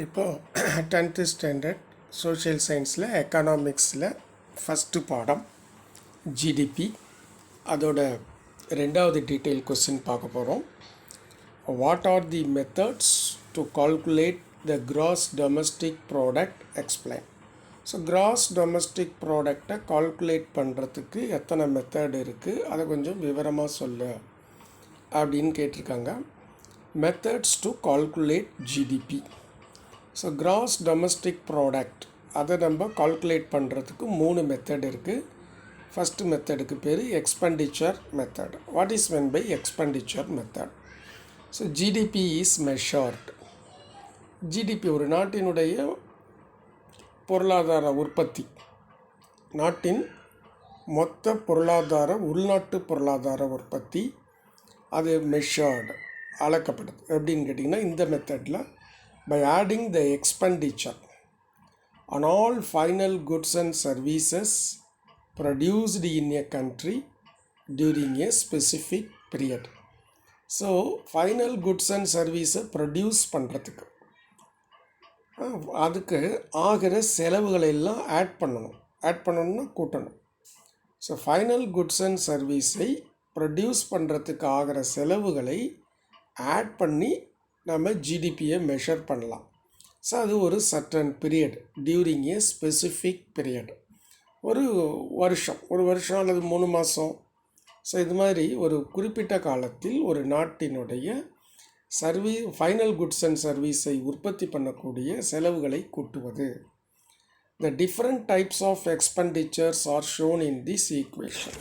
இப்போது 10th standard social சயின்ஸில் எக்கனாமிக்ஸில் first பாடம் ஜிடிபி அதோட ரெண்டாவது டீட்டெயில் கொஸ்டின் பார்க்க போகிறோம். What are the methods to calculate the gross domestic product explain. So gross domestic ப்ராடக்டை கால்குலேட் பண்ணுறதுக்கு எத்தனை மெத்தட் இருக்குது, அதை கொஞ்சம் விவரமாக சொல்லு அப்படின்னு கேட்டிருக்காங்க. Methods to calculate GDP. So gross domestic product அதை நம்ம கால்குலேட் பண்ணுறதுக்கு 3 மெத்தட் இருக்குது. ஃபஸ்ட்டு மெத்தடுக்கு பேர் expenditure method. What is meant by expenditure method? So GDP is measured. GDP ஒரு நாட்டினுடைய பொருளாதார உற்பத்தி, நாட்டின் மொத்த பொருளாதார உள்நாட்டு பொருளாதார உற்பத்தி, அது மெஷர்டு அளக்கப்படுது. எப்படின்னு கேட்டிங்கன்னா இந்த மெத்தடில் by adding the expenditure on all final goods and services produced in a country during a specific period. So final goods and services produce பண்ணுறதுக்கு அதுக்கு ஆகிற செலவுகளை எல்லாம் ஆட் பண்ணணும்னா கூட்டணும். ஸோ ஃபைனல் குட்ஸ் அண்ட் சர்வீஸை ப்ரொடியூஸ் பண்ணுறதுக்கு ஆகிற செலவுகளை ஆட் பண்ணி நம்ம ஜிடிபியை மெஷர் பண்ணலாம். ஸோ அது ஒரு சர்டன் பீரியட், டியூரிங் ஏ ஸ்பெசிஃபிக் பீரியட், ஒரு வருஷம் அல்லது 3 மாதம். ஸோ இது மாதிரி ஒரு குறிப்பிட்ட காலத்தில் ஒரு நாட்டினுடைய ஃபைனல் குட்ஸ் அண்ட் சர்வீஸை உற்பத்தி பண்ணக்கூடிய செலவுகளை கூட்டுவது. The different types of expenditures are shown in this equation.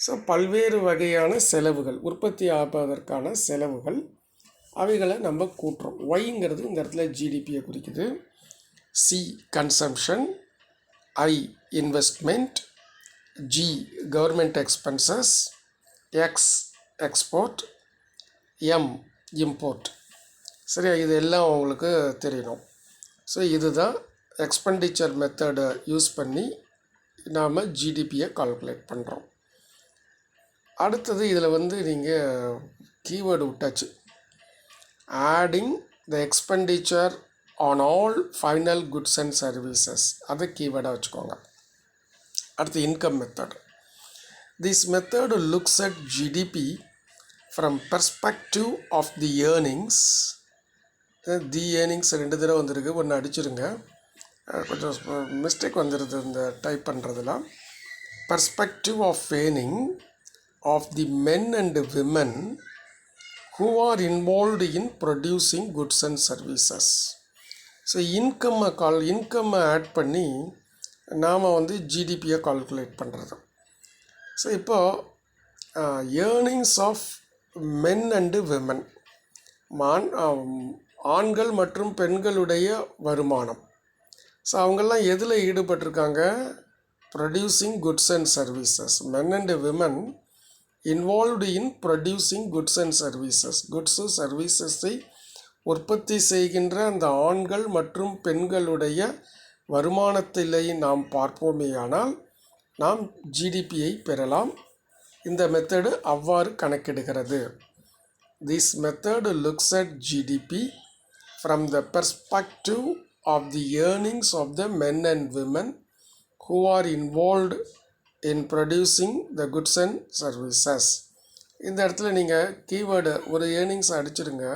So பல்வேறு வகையான செலவுகள், உற்பத்தி ஆவதற்கான செலவுகள், அவைகளை நம்ம கூட்டுறோம். ஒய்ங்கிறது இந்த இடத்துல ஜிடிபியை குறிக்குது. C consumption, I investment, G government expenses, X export, M import. சரியா, இது எல்லாம் உங்களுக்கு தெரியணும். ஸோ இதுதான் எக்ஸ்பெண்டிச்சர் மெத்தடை யூஸ் பண்ணி நாம் ஜிடிபியை கால்குலேட் பண்ணுறோம். அடுத்தது இதில் நீங்கள் கீவேர்டு விட்டாச்சு. Adding the expenditure on all final goods and services, அதை கீவேர்டாக வச்சுக்கோங்க. அடுத்து income method. This method looks at GDP from perspective of the earnings. The earnings 2 தடவை வந்திருக்கு, ஒன்று அடிச்சிருங்க, கொஞ்சம் மிஸ்டேக் வந்துடுது இந்த டைப் பண்ணுறதுல. Perspective of earning of the men and women who are involved in producing goods and services. So இன்கம்மை add பண்ணி நாம் ஜிடிபியை கால்குலேட் பண்ணுறது. ஸோ இப்போது earnings of men and women, ஆண்கள் மற்றும் பெண்களுடைய வருமானம். ஸோ அவங்கெல்லாம் எதில் ஈடுபட்டிருக்காங்க? Producing goods and services. Men and women involved in producing goods and services. Goods சர்வீசஸை உற்பத்தி செய்கின்ற அந்த ஆண்கள் மற்றும் பெண்களுடைய வருமானத்திலே நாம் பார்ப்போமேயானால் நாம் ஜிடிபியை பெறலாம். இந்த மெத்தடு அவ்வாறு கணக்கிடுகிறது. This method looks at GDP from the perspective of the earnings of the men and women who are involved in producing the goods and services. இந்த இடத்துல நீங்கள் கீவேர்டு ஒரு ஏர்னிங்ஸ் அடிச்சிடுங்க,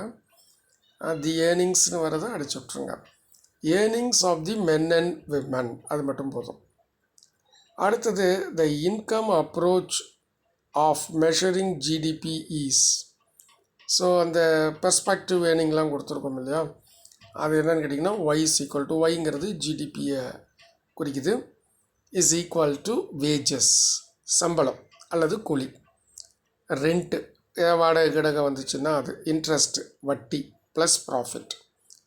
தி ஏர்னிங்ஸ்னு வரதை அடிச்சு விட்ருங்க. Earnings of the men and women, அது மட்டும் போதும். அடுத்தது the income approach of measuring GDP is. So அந்த பெர்ஸ்பெக்டிவ் ஏர்னிங்லாம் கொடுத்துருக்கோம் இல்லையா, அது என்னன்னு கேட்டிங்கன்னா ஒய் இஸ் ஈக்குவல் டு, ஒய்ங்கிறது ஜிடிபியை குறிக்குது, இஸ் ஈக்குவல் டு வேஜஸ், சம்பளம் அல்லது கூலி, ரெண்ட்டு, வாடகை கிடகை வந்துச்சுன்னா அது, இன்ட்ரெஸ்ட் வட்டி ப்ளஸ் ப்ராஃபிட்.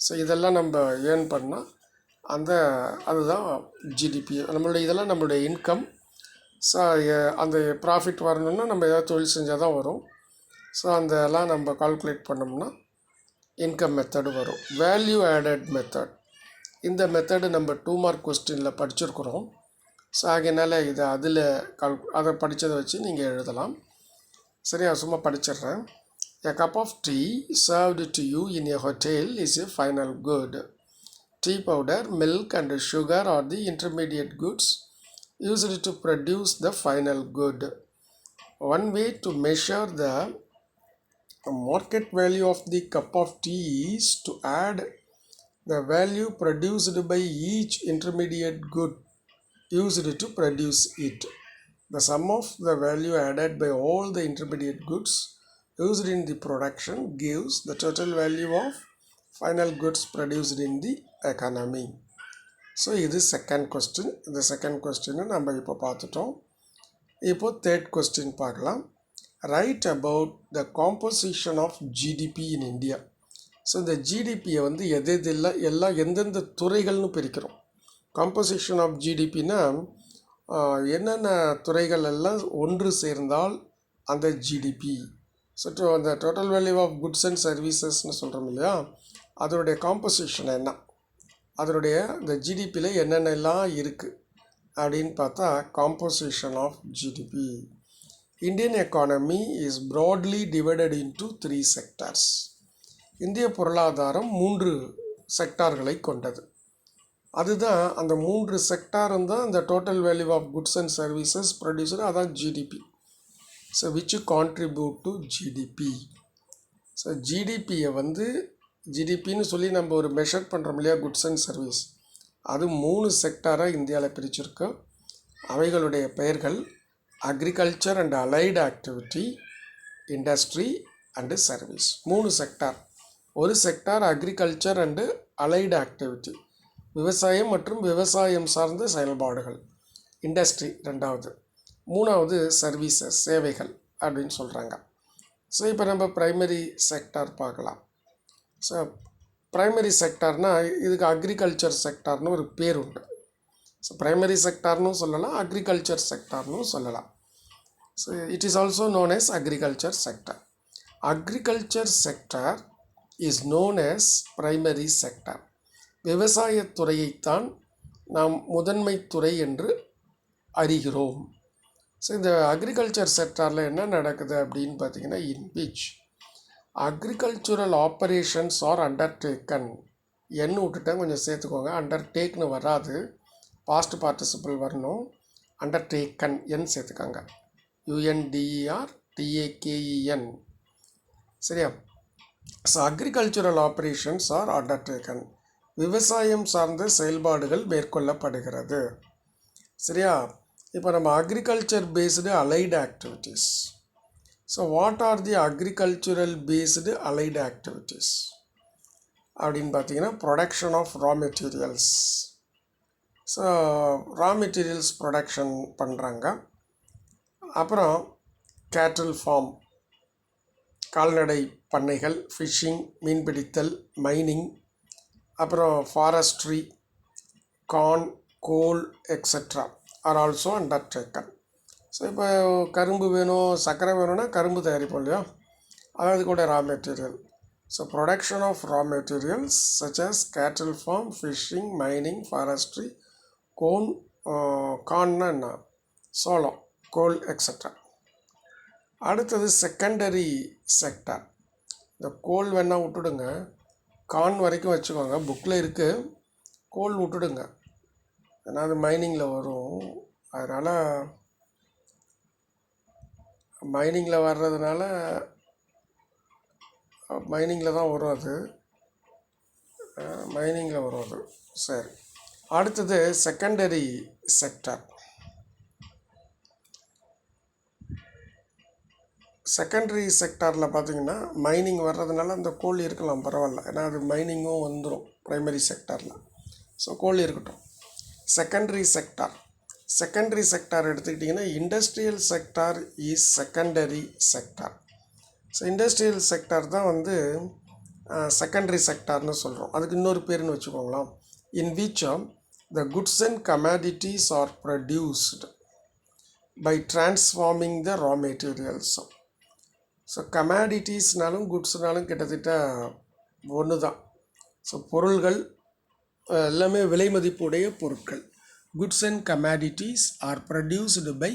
ஸோ இதெல்லாம் நம்ம ஏர்ன் பண்ணால் அதுதான் ஜிடிபி. இதெல்லாம் நம்மளுடைய இன்கம். ஸோ அந்த ப்ராஃபிட் வரணுன்னா நம்ம ஏதாவது தொழில் செஞ்சால் தான் வரும். ஸோ அதெல்லாம் நம்ம கால்குலேட் பண்ணோம்னா இன்கம் மெத்தடு வரும். வேல்யூ ஆடட் மெத்தட், இந்த மெத்தடு நம்ம 2 மார்க் கொஸ்டினில் படிச்சிருக்கிறோம். ஸோ அதனால் இதை அதை படித்ததை வச்சு நீங்கள் எழுதலாம். சரியா, சும்மா படிச்சிடுறேன். A cup of tea served to you in a hotel is a final good. tea powder, milk and sugar are the intermediate goods used to produce the final good. One way to measure the market value of the cup of tea is to add the value produced by each intermediate good used to produce it. The sum of the value added by all the intermediate goods used in the production gives the total value of final goods produced in the economy. So இது second question. இந்த second கொஸ்டினை நம்ம இப்போ பார்த்துட்டோம். இப்போது third question பார்க்கலாம். Write about the composition of GDP in India. So இந்த ஜிடிபியை வந்து எல்லாம் எந்தெந்த துறைகள்னு பிரிக்கிறோம். காம்போசிஷன் ஆஃப் ஜிடிபின்னா என்னென்ன துறைகள் எல்லாம் ஒன்று சேர்ந்தால் அந்த ஜிடிபி. ஸோ அந்த total value of goods and சர்வீசஸ்ன்னு சொல்கிறோம் இல்லையா, அதனுடைய காம்போசிஷன் என்ன, அதனுடைய இந்த ஜிடிபியில் என்னென்னலாம் இருக்குது அப்படின்னு பார்த்தா composition of GDP. Indian economy is broadly divided into 3 sectors. இந்திய பொருளாதாரம் 3 செக்டார்களை கொண்டது. அதுதான் அந்த 3 செக்டாரும் தான் இந்த total value of goods and services producer, அதான் GDP. So which contribute to GDP. So ஜிடிபியை வந்து ஜிடிபின்னு சொல்லி நம்ம ஒரு மெஷர் பண்ணுறோம் இல்லையா, குட்ஸ் அண்ட் சர்வீஸ், அது 3 செக்டாராக இந்தியாவில் பிரிச்சிருக்கோம். அவைகளுடைய பெயர்கள் agriculture and allied activity, industry and service. 3 sector. ஒரு sector agriculture and allied activity, விவசாயம் மற்றும் விவசாயம் சார்ந்த செயல்பாடுகள். இண்டஸ்ட்ரி 2வது. 3வது சர்வீசஸ், சேவைகள் அப்படின்னு சொல்கிறாங்க. ஸோ இப்போ நம்ம ப்ரைமரி செக்டார் பார்க்கலாம். ஸோ ப்ரைமரி செக்டார்னால் இதுக்கு அக்ரிகல்ச்சர் செக்டார்னு ஒரு பேர் உண்டு. ஸோ ப்ரைமரி செக்டார்னு சொல்லலாம், அக்ரிகல்ச்சர் செக்டார்னு சொல்லலாம். So it is also known as agriculture sector. Agriculture sector is known as primary sector. விவசாயத்துறையைத்தான் நாம் முதன்மை துறை என்று அறிகிறோம். ஸோ இந்த அக்ரிகல்ச்சர் செக்டாரில் என்ன நடக்குது அப்படின்னு பார்த்தீங்கன்னா, in which agricultural operations are undertaken. என்ன விட்டுட்டேன், கொஞ்சம் சேர்த்துக்கோங்க. அண்டர்டேக்னு வராது, பாஸ்ட் பார்ட்டிசிபிள் வரணும். அண்டர்டேக்கன் என் சேர்த்துக்காங்க, UNDERTAKEN. சரியா? So agricultural operations are undertaken, விவசாயம் சார்ந்த செயல்பாடுகள் மேற்கொள்ளப்படுகிறது. சரியா? இப்போ நம்ம agriculture based allied activities. So what are the agricultural based allied activities அப்படின்னு பார்த்தீங்கன்னா, production of raw materials. So raw materials production பண்ணுறாங்க. அப்புறம் கேட்டில் ஃபார்ம், கால்நடை பண்ணைகள், ஃபிஷ்ஷிங், மீன்பிடித்தல், மைனிங், அப்புறம் forestry, corn, goal etcetera are also undertaking. So இப்போ கரும்பு வேணும், சர்க்கரை வேணும்னா கரும்பு தயாரிப்போம் இல்லையா, அதாவது கூட raw material. So production of raw materials such as cattle farm, fishing, mining, forestry, கார்ன்னா என்ன, சோளம், கோல் எக்ஸெட்ரா. அடுத்தது செகண்டரி செக்டார். இந்த கோல் வேணால் விட்டுடுங்க, கார்ன் வரைக்கும் வச்சுக்கோங்க, புக்கில் இருக்குது. கோல் விட்டுடுங்க, ஏன்னா அது மைனிங்கில் வரும். அதனால் மைனிங்கில் வர்றதுனால மைனிங்கில் தான் வரும், அது மைனிங்கில் வரும் அது. சரி, அடுத்தது செகண்டரி செக்டார். செகண்டரி செக்டாரில் பார்த்தீங்கன்னா மைனிங் வர்றதுனால அந்த கோல் இருக்கலாம், பரவாயில்ல, ஏன்னா அது மைனிங்கும் வந்துடும் ப்ரைமரி செக்டாரில். ஸோ கோல் இருக்கட்டும். Secondary sector. செகண்டரி செக்டார் எடுத்துக்கிட்டிங்கன்னா, industrial sector is secondary sector. So industrial sector தான் வந்து செகண்டரி செக்டார்னு சொல்கிறோம். அதுக்கு இன்னொரு பேருன்னு வச்சுக்கோங்களேன். In which the goods and commodities are produced by transforming the raw materials. So கமாடிட்டிஸ்னாலும் குட்ஸ்னாலும் கிட்டத்தட்ட ஒன்று தான். ஸோ பொருள்கள் எல்லாமே விலை மதிப்புடைய பொருட்கள். Goods and commodities are produced by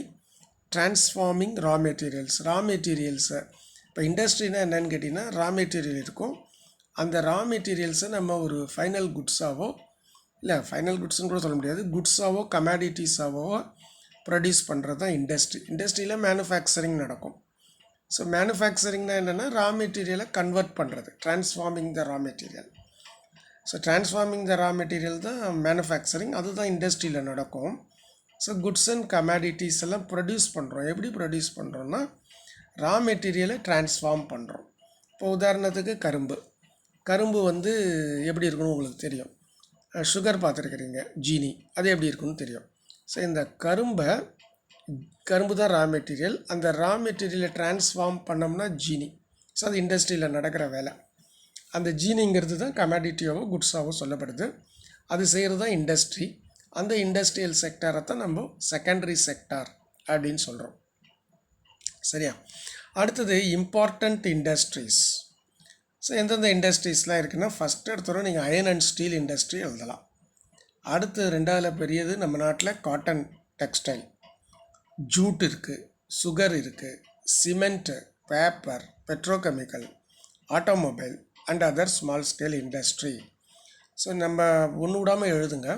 transforming raw materials. ரா மெட்டீரியல்ஸை இப்போ இண்டஸ்ட்ரினா என்னன்னு கேட்டிங்கன்னா, ரா மெட்டீரியல் இருக்கும். அந்த ரா மெட்டீரியல்ஸை நம்ம ஒரு ஃபைனல் குட்ஸாவோ இல்லை ஃபைனல் குட்ஸ்ன்னு கூட சொல்ல முடியாது, குட்ஸாவோ கமாடிட்டிஸாவோ ப்ரொடியூஸ் பண்ணுறது தான் இண்டஸ்ட்ரி. இண்டஸ்ட்ரியில் மேனுஃபேக்சரிங் நடக்கும். ஸோ மேனுஃபேக்சரிங்னா என்னென்னா ரா மெட்டீரியலை கன்வெர்ட் பண்ணுறது, ட்ரான்ஸ்ஃபார்மிங் த ரா மெட்டீரியல். ஸோ ட்ரான்ஸ்ஃபார்மிங் த ரா மெட்டீரியல் தான் மேனுஃபேக்சரிங், அதுதான் இண்டஸ்ட்ரியில் நடக்கும். ஸோ குட்ஸ் அண்ட் கமாடிட்டிஸ் எல்லாம் ப்ரொடியூஸ் பண்ணுறோம். எப்படி ப்ரொடியூஸ் பண்ணுறோன்னா ரா மெட்டீரியலை ட்ரான்ஸ்ஃபார்ம் பண்ணுறோம். இப்போ உதாரணத்துக்கு கரும்பு வந்து எப்படி இருக்குன்னு உங்களுக்கு தெரியும். சுகர் பார்த்துருக்குறீங்க, ஜீனி, அது எப்படி இருக்குன்னு தெரியும். ஸோ இந்த கரும்பு தான் ரா மெட்டீரியல். அந்த ரா மெட்டீரியலை ட்ரான்ஸ்ஃபார்ம் பண்ணோம்னா ஜீனி. ஸோ அது இண்டஸ்ட்ரியில் நடக்கிற வேலை. அந்த ஜீனிங்கிறது தான் கமாடிட்டியாவோ குட்ஸாவோ சொல்லப்படுது. அது செய்கிறது தான் இண்டஸ்ட்ரி. அந்த இண்டஸ்ட்ரியல் செக்டாரை தான் நம்ம செகண்டரி செக்டார் அப்படின்னு சொல்கிறோம். சரியா? அடுத்தது இம்பார்ட்டண்ட் இண்டஸ்ட்ரீஸ். ஸோ எந்தெந்த இண்டஸ்ட்ரீஸ்லாம் இருக்குன்னா, ஃபஸ்ட்டு எடுத்தோன்னா நீங்கள் அயர்ன் அண்ட் ஸ்டீல் இண்டஸ்ட்ரி எழுதலாம். அடுத்து ரெண்டாவது பெரியது நம்ம நாட்டில் காட்டன் டெக்ஸ்டைல், ஜூட் இருக்குது, சுகர் இருக்குது, cement, paper, petrochemical, automobile and other small scale industry. So நம்ம ஒன்று விடாமல் எழுதுங்க.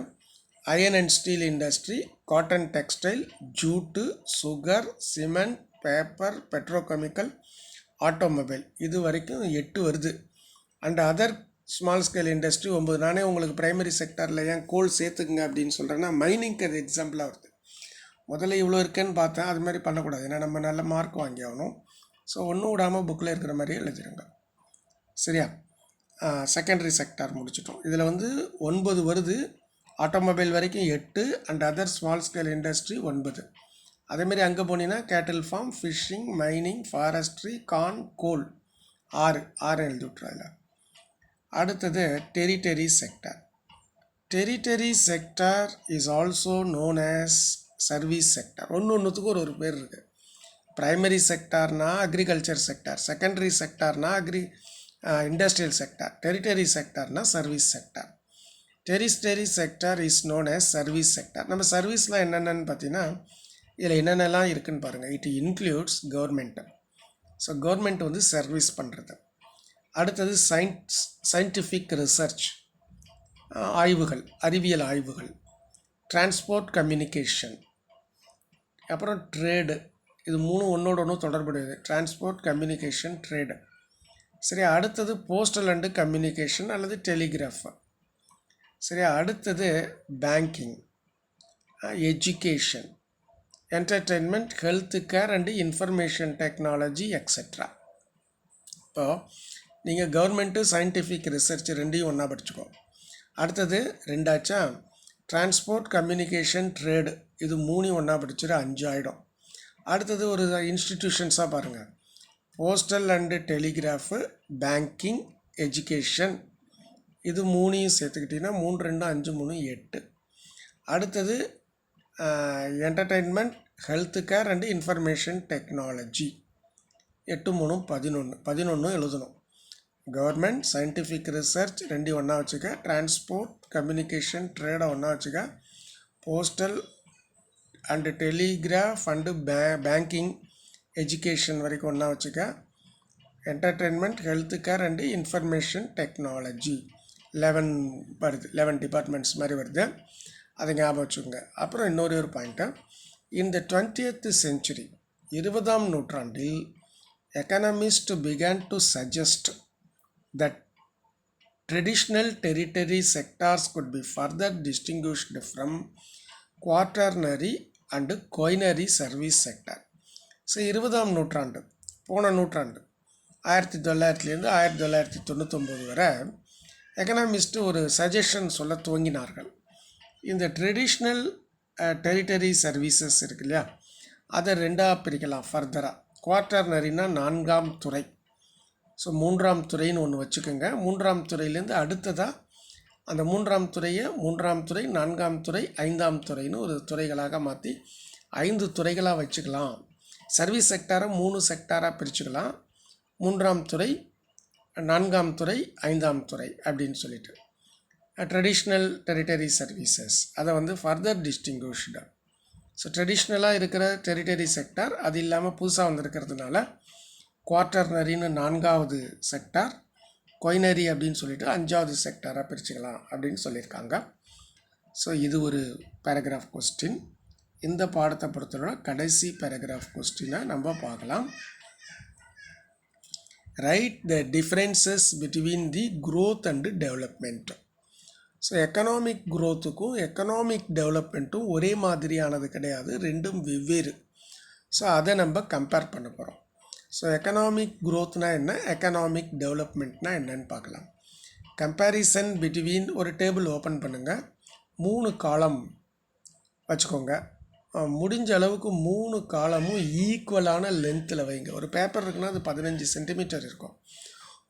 Iron and steel industry, cotton textile, jute, sugar, cement, paper, petrochemical, automobile, இது வரைக்கும் 8 வருது. And other small scale industry 9. நானே உங்களுக்கு ப்ரைமரி செக்டாரில் ஏன் கோல் சேர்த்துக்குங்க அப்படின்னு சொல்கிறேன்னா, மைனிங்க்கு அது எக்ஸாம்பிளாக வருது. முதல்ல இவ்வளோ இருக்கேன்னு பார்த்தேன், அது மாதிரி பண்ணக்கூடாது, ஏன்னா நம்ம நல்ல மார்க் வாங்கி ஆகணும். ஸோ ஒன்றும் விடாமல் புக்கில் இருக்கிற மாதிரியே எழுதிடுங்க. சரியா? செகண்டரி செக்டார் முடிச்சிட்டோம். இதில் வந்து 9 வருது. ஆட்டோமொபைல் வரைக்கும் 8 and other small scale industry 9. அதேமாரி அங்கே போனீங்கன்னா cattle farm, fishing, mining, forestry, corn, coal 6 எழுதி விட்றாங்க. அடுத்தது tertiary sector. Tertiary sector is also known as service sector. ஒன்றுத்துக்கும் ஒரு பேர் இருக்குது. ப்ரைமரி செக்டார்னா அக்ரிகல்ச்சர் செக்டார், செகண்டரி செக்டார்னா இண்டஸ்ட்ரியல் செக்டார், டெரிட்டரி செக்டார்னா service sector. Tertiary sector is known as service sector. நம்ம சர்வீஸ்லாம் என்னென்னு பார்த்தீங்கன்னா, இதில் என்னென்னலாம் இருக்குதுன்னு பாருங்கள். It includes government. So government வந்து சர்வீஸ் பண்ணுறது. அடுத்தது சயின்டிஃபிக் ரிசர்ச், ஆய்வுகள், அறிவியல் ஆய்வுகள், டிரான்ஸ்போர்ட் கம்யூனிகேஷன், அப்புறம் ட்ரேடு. இது 3 ஒன்றோட ஒன்று தொடர்புடையது. Transport, communication, trade. சரி, அடுத்தது போஸ்டல் அண்டு கம்யூனிகேஷன் அல்லது டெலிகிராஃப். சரி, அடுத்தது banking, education, entertainment, health care and information technology etcetera. இப்போது நீங்கள் கவர்மெண்ட்டு சயின்டிஃபிக் ரிசர்ச் ரெண்டையும் ஒன்றா படிச்சுக்கோ. அடுத்தது 2ஆச்சா, டிரான்ஸ்போர்ட், கம்யூனிகேஷன், ட்ரேடு, இது 3 ஒன்றா படிச்சுட்டு 5 ஆகிடும். அடுத்தது ஒரு இன்ஸ்டிடியூஷன்ஸாக பாருங்கள். போஸ்டல் அண்டு டெலிகிராஃபு, பேங்கிங், எஜுகேஷன், இது 3ஐயும் சேர்த்துக்கிட்டிங்கன்னா 3 2 5 3 8. அடுத்தது entertainment, health care and information technology, 8 3 11 எழுதணும். கவர்மெண்ட், சயின்டிஃபிக் ரிசர்ச் ரெண்டையும் ஒன்றா வச்சுக்க, டிரான்ஸ்போர்ட், கம்யூனிகேஷன், ட்ரேடை ஒன்றா வச்சுக்க, postal and telegraph and banking, education வரைக்கும் ஒன்றா வச்சுக்க, entertainment, health care and information technology 11 வருது. 11 டிபார்ட்மெண்ட்ஸ் மாதிரி வருது. அதை ஞாபகம் வச்சுக்கோங்க. அப்புறம் இன்னொரு பாயிண்ட்டு, இந்த 20th century 20ஆம் நூற்றாண்டில் economist began to suggest that traditional territory sectors could be further distinguished from quaternary and quinary service sector. So 20ஆம் நூற்றாண்டு, போன நூற்றாண்டு 1900லேருந்து 1999 வரை எக்கனாமிஸ்ட்டு ஒரு சஜஷன் சொல்ல துவங்கினார்கள். இந்த ட்ரெடிஷ்னல் டெரிட்டரி சர்வீசஸ் இருக்கு இல்லையா, அதை 2ஆக பிரிக்கலாம் ஃபர்தராக. குவார்ட்டர்னரினா 4ஆம் துறை. ஸோ 3ஆம் துறைன்னு ஒன்று வச்சுக்கோங்க. 3ஆம் துறையிலேருந்து அடுத்ததாக அந்த 3ஆம் துறையை 3ஆம் துறை, 4ஆம் துறை, 5ஆம் துறைன்னு ஒரு துறைகளாக மாற்றி 5 துறைகளாக வச்சுக்கலாம். சர்வீஸ் செக்டாரை 3 செக்டாராக பிரிச்சுக்கலாம். 3ஆம் துறை, 4ஆம் துறை, 5ஆம் துறை அப்படின்னு சொல்லிட்டு ட்ரெடிஷ்னல் டெரிட்டரி சர்வீசஸ் அதை வந்து ஃபர்தர் டிஸ்டிங்விஷ்டு. ஸோ ட்ரெடிஷ்னலாக இருக்கிற டெரிட்டரி செக்டார், அது இல்லாமல் புதுசாக வந்திருக்கிறதுனால குவார்ட்டர்னரின்னு 4ஆவது செக்டார், கொய்னரி அப்படின்னு சொல்லிட்டு 5ஆவது செக்டாராக பிரிச்சுக்கலாம் அப்படின்னு சொல்லியிருக்காங்க. ஸோ இது ஒரு பேராகிராஃப் கொஸ்டின். இந்த பாடத்தை பொறுத்தவரை கடைசி பேராகிராஃப் கொஸ்டினை நம்ம பார்க்கலாம். Write the differences between the growth and development. So economic க்ரோத்துக்கும் எக்கனாமிக் டெவலப்மெண்ட்டும் ஒரே மாதிரியானது கிடையாது, ரெண்டும் வெவ்வேறு. ஸோ அதை நம்ம கம்பேர் பண்ண போகிறோம். ஸோ எக்கனாமிக் க்ரோத்னா என்ன, எக்கனாமிக் டெவலப்மெண்ட்னா என்னன்னு பார்க்கலாம். கம்பேரிசன் பிட்வீன், ஒரு டேபிள் ஓப்பன் பண்ணுங்கள், 3 காலம் வச்சுக்கோங்க. முடிஞ்ச அளவுக்கு 3 காலமும் ஈக்குவலான லென்த்தில் வைங்க. ஒரு பேப்பர் இருக்குன்னா அது 15 சென்டிமீட்டர் இருக்கும்,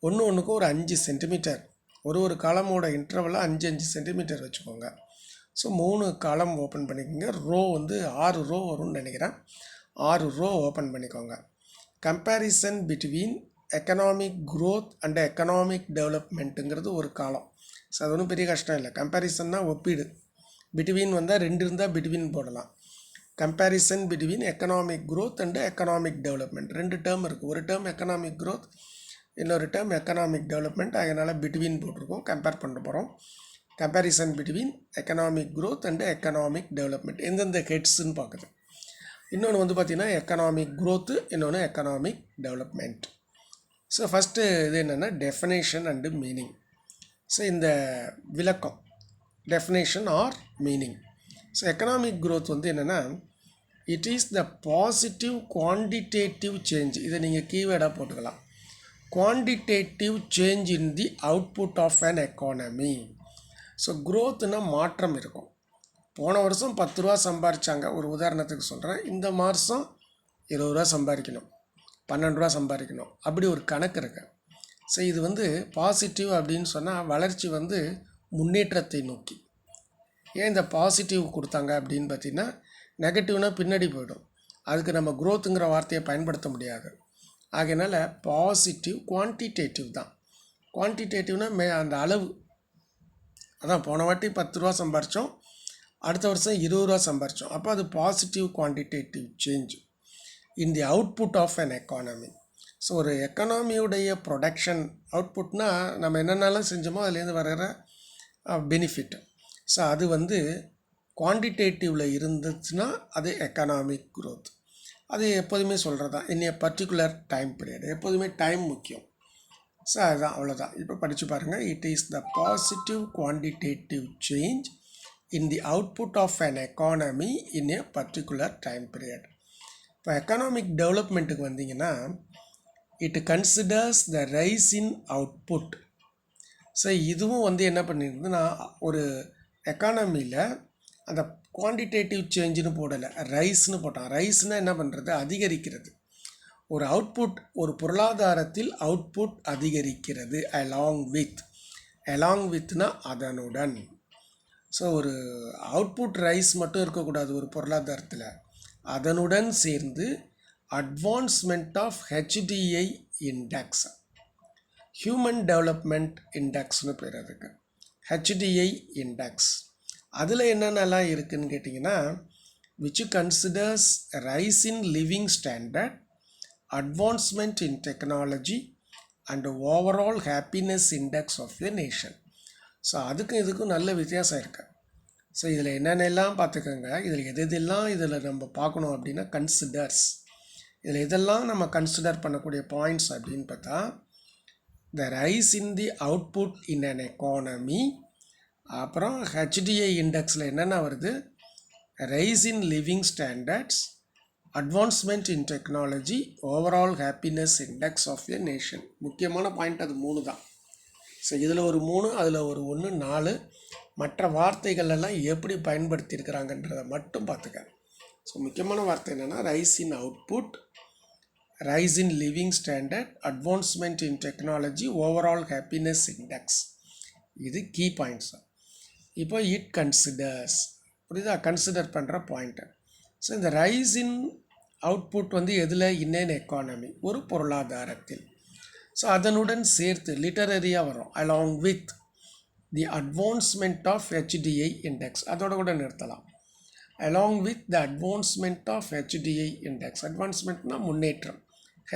ஒன்றுக்கும் ஒரு 5 சென்டிமீட்டர், ஒரு காலமோட இன்டர்வலாக 5 சென்டிமீட்டர் வச்சுக்கோங்க. ஸோ 3 காலம் ஓப்பன் பண்ணிக்கோங்க. ரோ வந்து 6 ரோ வரும்னு நினைக்கிறேன். 6 ரோ ஓப்பன் பண்ணிக்கோங்க. Comparison between economic growth and economic டெவலப்மெண்ட்டுங்கிறது ஒரு காலம். ஸோ அது ஒன்றும் பெரிய கஷ்டம் இல்லை. கம்பேரிசன்னா ஒப்பீடு, பிட்வீன் வந்தால் 2 இருந்தால் பிட்வீன் போடலாம். Comparison between economic growth and economic development, 2 term இருக்குது. ஒரு டேர்ம் எக்கனாமிக் க்ரோத், இன்னொரு டேர்ம் எக்கனாமிக் டெவலப்மெண்ட். அதனால் பிட்வீன் போட்டிருக்கோம், கம்பேர் பண்ண போகிறோம். Comparison between economic growth and economic development எந்தெந்த ஹெட்ஸுன்னு பார்க்குது. இன்னொன்று வந்து பார்த்திங்கன்னா எக்கனாமிக் க்ரோத்து, இன்னொன்று எக்கனாமிக் டெவலப்மெண்ட். ஸோ ஃபஸ்ட்டு இது என்னென்னா டெஃபினேஷன் அண்டு மீனிங். ஸோ இந்த விளக்கம், definition R meaning. So economic growth வந்து என்னென்னா, it is the positive quantitative change. இதை நீங்கள் கீவேர்டாக போட்டுக்கலாம். Quantitative change in the output of an economy. So க்ரோத்துனா மாற்றம் இருக்கும். போன வருஷம் 10 ரூபா சம்பாரித்தாங்க, ஒரு உதாரணத்துக்கு சொல்கிறேன். இந்த மாதம் 20 ரூபா சம்பாதிக்கணும், 12 ரூபா சம்பாதிக்கணும், அப்படி ஒரு கணக்கு இருக்கு. ஸோ இது வந்து பாசிட்டிவ் அப்படின்னு சொன்னால் வளர்ச்சி வந்து முன்னேற்றத்தை நோக்கி. ஏன் இந்த பாசிட்டிவ் கொடுத்தாங்க அப்படின்னு பார்த்தீங்கன்னா, நெகட்டிவ்னா பின்னாடி போயிடும், அதுக்கு நம்ம க்ரோத்துங்கிற வார்த்தையை பயன்படுத்த முடியாது. ஆகையினால பாசிட்டிவ் குவான்டிடேட்டிவ் தான். குவான்டிடேட்டிவ்னா அந்த அளவு. அதான் போன வாட்டி 10 ரூபா சம்பாரித்தோம், அடுத்த வருஷம் 20 ரூபா சம்பாரித்தோம். அப்போ அது positive quantitative change in the output of an economy. So ஒரு எக்கானமியுடைய ப்ரொடக்ஷன் அவுட்புட்னா நம்ம என்னென்னலாம் செஞ்சோமோ அதுலேருந்து வர்ற பெனிஃபிட். ஸோ அது வந்து குவான்டிடேட்டிவில் இருந்துச்சுன்னா அது எக்கனாமிக் க்ரோத். அது எப்போதுமே சொல்கிறது தான், இன் ஏ பர்டிகுலர் டைம் பீரியட். எப்போதுமே டைம் முக்கியம். ஸோ அதுதான், அவ்வளோதான். இப்போ படித்து பாருங்கள். It is the positive quantitative change in the output of an economy in a particular time period. இப்போ எக்கனாமிக் டெவலப்மெண்ட்டுக்கு வந்தீங்கன்னா, it considers the rise in output. So இதுவும் வந்து என்ன பண்ணியிருந்ததுன்னா, ஒரு எக்கானமியில் அந்த குவான்டிடேட்டிவ் சேஞ்சுன்னு போடலை, ரைஸ்னு போட்டான். ரைஸ்னால் என்ன பண்ணுறது, அதிகரிக்கிறது. ஒரு அவுட்புட், ஒரு பொருளாதாரத்தில் அவுட்புட் அதிகரிக்கிறது. அலாங் வித்னா அதனுடன். ஸோ ஒரு அவுட்புட் ரைஸ் மட்டும் இருக்கக்கூடாது ஒரு பொருளாதாரத்தில், அதனுடன் சேர்ந்து advancement of HDI index, human development இண்டெக்ஸ்னு பேர் அதுக்கு, HDI இண்டெக்ஸ். அதில் என்னென்னலாம் இருக்குதுன்னு கேட்டிங்கன்னா, which considers rise in living standard, advancement in technology and overall happiness index of the nation. So அதுக்கும் இதுக்கும் நல்ல வித்தியாசம் இருக்குது. ஸோ இதில் என்னென்னலாம் பார்த்துக்கோங்க. இதில் எதெல்லாம் இதில் நம்ம பார்க்கணும் அப்படின்னா கன்சிடர்ஸ். இதில் எதெல்லாம் நம்ம கன்சிடர் பண்ணக்கூடிய பாயிண்ட்ஸ் அப்படின்னு பார்த்தா, the rise in the output in an economy, அப்புறம் HDI இண்டெக்ஸில் என்னென்ன வருது, rise in living standards, advancement in technology, overall happiness index of a nation. முக்கியமான பாயிண்ட் அது 3 தான். ஸோ இதில் ஒரு 3, அதில் ஒரு 1, 4. மற்ற வார்த்தைகளெல்லாம் எப்படி பயன்படுத்தியிருக்கிறாங்கன்றதை மட்டும் பார்த்துக்க. ஸோ முக்கியமான வார்த்தை என்னென்னா, rice in output, rice in living standard, advancement in technology, overall happiness index. இது கீ பாயிண்ட்ஸ். இப்போ இட் கன்சிடர்ஸ், புரியுதா, கன்சிடர் பண்ணுற பாயிண்ட்டு. ஸோ இந்த ரைஸ் இன் அவுட்புட் வந்து எதில், இன் அன் எக்கானமி, ஒரு பொருளாதாரத்தில். ஸோ அதனுடன் சேர்த்து லிட்டரரியாக வரும், along with the advancement of HDI index, அதோட கூட நிறுத்தலாம். Along with the advancement of HDI index, அட்வான்ஸ்மெண்ட்னா முன்னேற்றம்.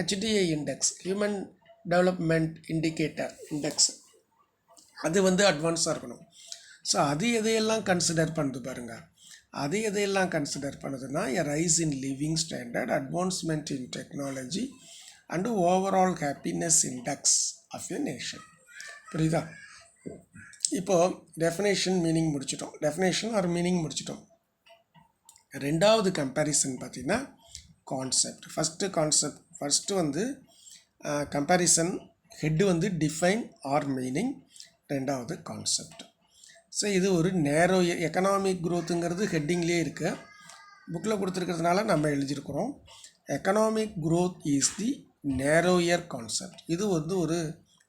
HDI index, human development indicator index, அது வந்து அட்வான்ஸாக இருக்கணும். ஸோ அது எதையெல்லாம் கன்சிடர் பண்ணுது பாருங்கள். அது எதையெல்லாம் கன்சிடர் பண்ணுதுன்னா a rise in living standard, advancement in technology and overall happiness index of a nation. புரியுதா? இப்போது டெஃபினேஷன் மீனிங் முடிச்சிட்டோம். டெஃபினேஷன் ஆர் மீனிங் முடிச்சிட்டோம். ரெண்டாவது கம்பேரிசன் பார்த்திங்கன்னா கான்செப்ட். ஃபஸ்ட்டு வந்து கம்பேரிசன், ஹெட்டு வந்து டிஃபைன் ஆர் மீனிங், ரெண்டாவது கான்செப்ட். ஸோ இது ஒரு நேரோ எக்கனாமிக் க்ரோத்துங்கிறது ஹெட்டிங்லேயே இருக்குது, புக்கில் கொடுத்துருக்கிறதுனால நம்ம எழுதியிருக்கிறோம். Economic growth is the narrower concept. இது வந்து ஒரு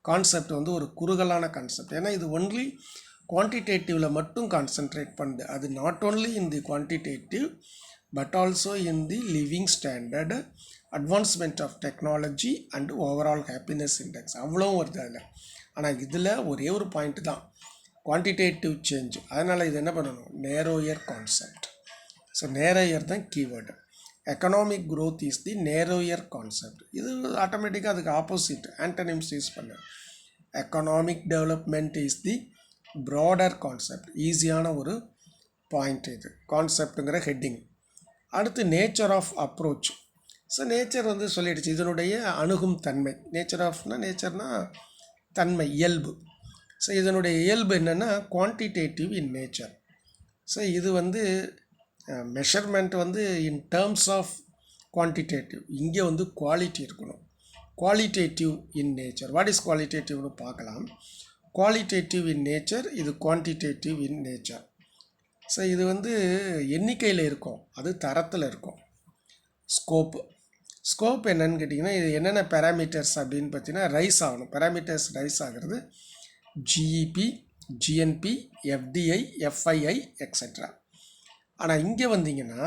கான்செப்ட் வந்து ஒரு குறுகலான கான்செப்ட். ஏன்னா இது ஒன்லி குவான்டிடேட்டிவில் மட்டும் கான்சென்ட்ரேட் பண்ணுது. அது not only in the quantitative but also in the living standard, advancement of technology and overall happiness index அவ்வளோவும் வருது அதில். ஆனால் இதில் ஒரே ஒரு பாயிண்ட் தான் குவான்டிடேட்டிவ் சேஞ்ச். அதனால் இது என்ன பண்ணணும், நேரோயர் கான்செப்ட். ஸோ நேரோயர் தான் keyword. Economic growth is the narrower concept. இது ஆட்டோமேட்டிக்காக அதுக்கு ஆப்போசிட் ஆன்டனிம்ஸ் யூஸ் பண்ண. Economic development is the broader concept. ஈஸியான ஒரு பாயிண்ட் இது, கான்செப்டுங்கிற ஹெட்டிங். அடுத்து nature of approach. So nature வந்து சொல்லிடுச்சு, இதனுடைய அணுகும் தன்மை. நேச்சர்னால் தன்மை, இயல்பு. ஸோ இதனுடைய இயல்பு என்னென்னா குவான்டிடேட்டிவ் இன் நேச்சர். ஸோ இது வந்து மெஷர்மெண்ட் வந்து இன் டேர்ம்ஸ் ஆஃப் குவான்டிடேட்டிவ். இங்கே வந்து குவாலிட்டி இருக்கணும். Qualitative in nature. What is குவாலிட்டேட்டிவ்னு பார்க்கலாம். குவாலிட்டேட்டிவ் இன் நேச்சர், இது குவான்டிடேட்டிவ் இன் நேச்சர். ஸோ இது வந்து எண்ணிக்கையில் இருக்கும், அது தரத்தில் இருக்கும். ஸ்கோப் என்னன்னு கேட்டிங்கன்னா, இது என்னென்ன பேராமீட்டர்ஸ் அப்படின்னு பார்த்தீங்கன்னா ரைஸ் ஆகணும். பேராமீட்டர்ஸ் ரைஸ் ஆகிறது GEP, GNP, FDI, FII etcetera. ஆனால் இங்கே வந்தீங்கன்னா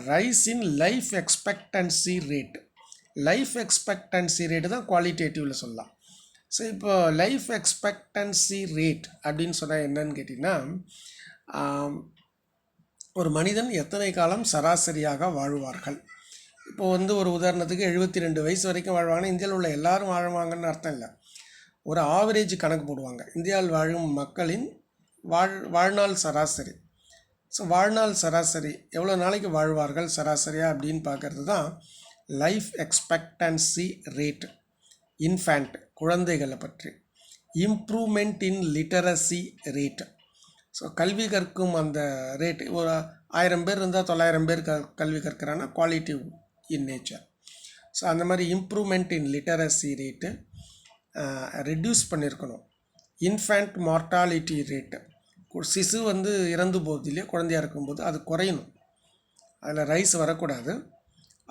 rice in life expectancy rate. Life expectancy rate தான் குவாலிட்டேட்டிவில் சொல்லலாம். ஸோ இப்போ லைஃப் எக்ஸ்பெக்டன்சி ரேட் அப்படின்னு சொன்னால் என்னன்னு கேட்டிங்கன்னா, ஒரு மனிதன் எத்தனை காலம் சராசரியாக வாழ்வார்கள். இப்போது வந்து ஒரு உதாரணத்துக்கு 72 வயசு வரைக்கும் வாழ்வாங்கன்னா இந்தியாவில் உள்ள எல்லோரும் வாழ்வாங்கன்னு அர்த்தம் இல்லை. ஒரு ஆவரேஜ் கணக்கு போடுவாங்க. இந்தியாவில் வாழும் மக்களின் வாழ்நாள் சராசரி. ஸோ வாழ்நாள் சராசரி எவ்வளோ நாளைக்கு வாழ்வார்கள் சராசரியாக அப்படின்னு பார்க்கறது தான் லைஃப் எக்ஸ்பெக்டன்சி ரேட். இன்ஃபேண்ட், குழந்தைகளை பற்றி. இம்ப்ரூவ்மெண்ட் இன் லிட்டரசி ரேட். ஸோ கல்வி கற்கும் அந்த ரேட். ஒரு 1000 பேர் இருந்தால் 900 பேர் கல்வி கற்கிறான்னா குவாலிட்டிவ் இன் நேச்சர். ஸோ அந்த மாதிரி இம்ப்ரூவ்மெண்ட் இன் லிட்டரசி ரேட்டு ரெடியூஸ் பண்ணியிருக்கணும். இன்ஃபேண்ட் மார்ட்டாலிட்டி ரேட்டு, சிசு வந்து இறந்து போகுது இல்லையா குழந்தையாக இருக்கும்போது, அது குறையணும். அதில் ரைஸ் வரக்கூடாது.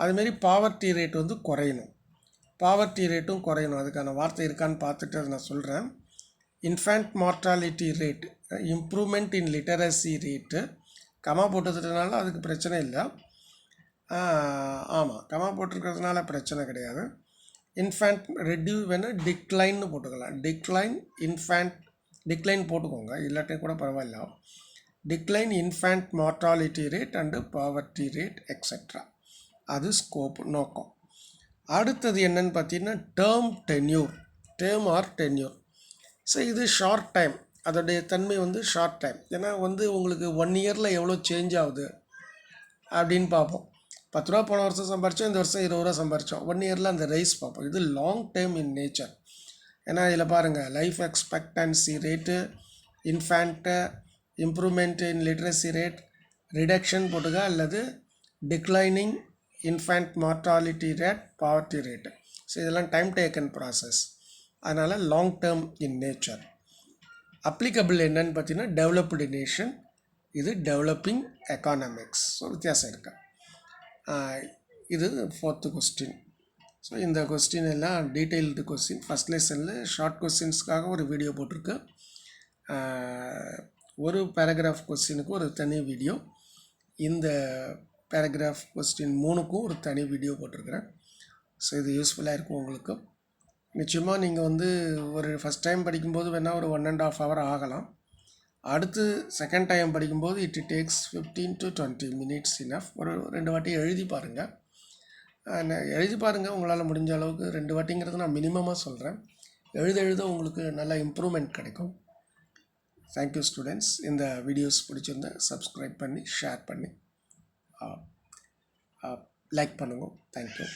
அதுமாரி பாவர்ட்டி ரேட் வந்து குறையணும். பாவர்ட்டி ரேட்டும் குறையணும். அதுக்கான வார்த்தை இருக்கான்னு பார்த்துட்டு அதை நான் சொல்கிறேன். இன்ஃபேண்ட் மார்ட்டாலிட்டி ரேட், இம்ப்ரூவ்மெண்ட் இன் லிட்டரசி ரேட்டு. கமா போட்டதுனால அதுக்கு பிரச்சனை இல்லை. ஆமாம், கமா போட்டிருக்கிறதுனால பிரச்சனை கிடையாது. இன்ஃபேண்ட் வேணால் டிக்ளைன்னு போட்டுக்கலாம். டிக்ளைன் போட்டுக்கோங்க, இல்லாட்டையும் கூட பரவாயில்ல. Decline infant mortality rate and poverty rate etcetera. அது ஸ்கோப், நோக்கம். அடுத்தது என்னன்னு பார்த்தீங்கன்னா டேர்ம் ஆர் டென்யூர். ஸோ இது ஷார்ட் டைம், அதோடைய தன்மை வந்து ஷார்ட் டைம். ஏன்னா வந்து உங்களுக்கு 1 இயரில் எவ்வளோ சேஞ்ச் ஆகுது அப்படின்னு பார்ப்போம். 10 ரூபா போன வருஷம் சம்பாரித்தோம், இந்த வருஷம் 20 ரூபா சம்பாரித்தோம். 1 இயரில் அந்த ரைஸ் பார்ப்போம். இது லாங் டைம் இன் நேச்சர். ஏன்னா இதில் பாருங்கள், life expectancy rate, infant, improvement in literacy rate, reduction போட்டுக்க, அல்லது declining infant mortality rate, poverty rate. So இதெல்லாம் டைம் டேக்கன் ப்ராசஸ். அதனால் long term in nature. Applicable என்னன்னு பார்த்தீங்கன்னா டெவலப்டு நேஷன், இது டெவலப்பிங் எக்கானமிக்ஸ். ஸோ வித்தியாசம் இருக்கு. இது 4th கொஸ்டின். ஸோ இந்த கொஸ்டின் எல்லாம் டீட்டெயில்டு கொஸ்டின். ஃபஸ்ட் லெசனில் ஷார்ட் கொஸ்டின்ஸ்க்காக ஒரு வீடியோ போட்டிருக்கு. ஒரு பேராகிராஃப் கொஸ்டினுக்கு ஒரு தனி வீடியோ, இந்த பேராகிராஃப் கொஸ்டின் 3க்கும் ஒரு தனி வீடியோ போட்டிருக்கிறேன். ஸோ இது யூஸ்ஃபுல்லாக இருக்கும் உங்களுக்கு. நிச்சயமாக நீங்கள் வந்து ஒரு ஃபஸ்ட் டைம் படிக்கும்போது வேணால் ஒரு 1.5 hour ஆகலாம். அடுத்து செகண்ட் டைம் படிக்கும்போது it takes 15 to 20 minutes enough. ஒரு 2 வாட்டி எழுதி பாருங்கள். உங்களால் முடிஞ்ச அளவுக்கு 2 வாட்டிங்கிறது நான் மினிமமாக சொல்கிறேன். எழுத உங்களுக்கு நல்ல இம்ப்ரூவ்மெண்ட் கிடைக்கும். Thank you students. இந்த வீடியோஸ் பிடிச்சிருந்தா சப்ஸ்கிரைப் பண்ணி ஷேர் பண்ணி லைக் பண்ணுங்க. தேங்க்யூ.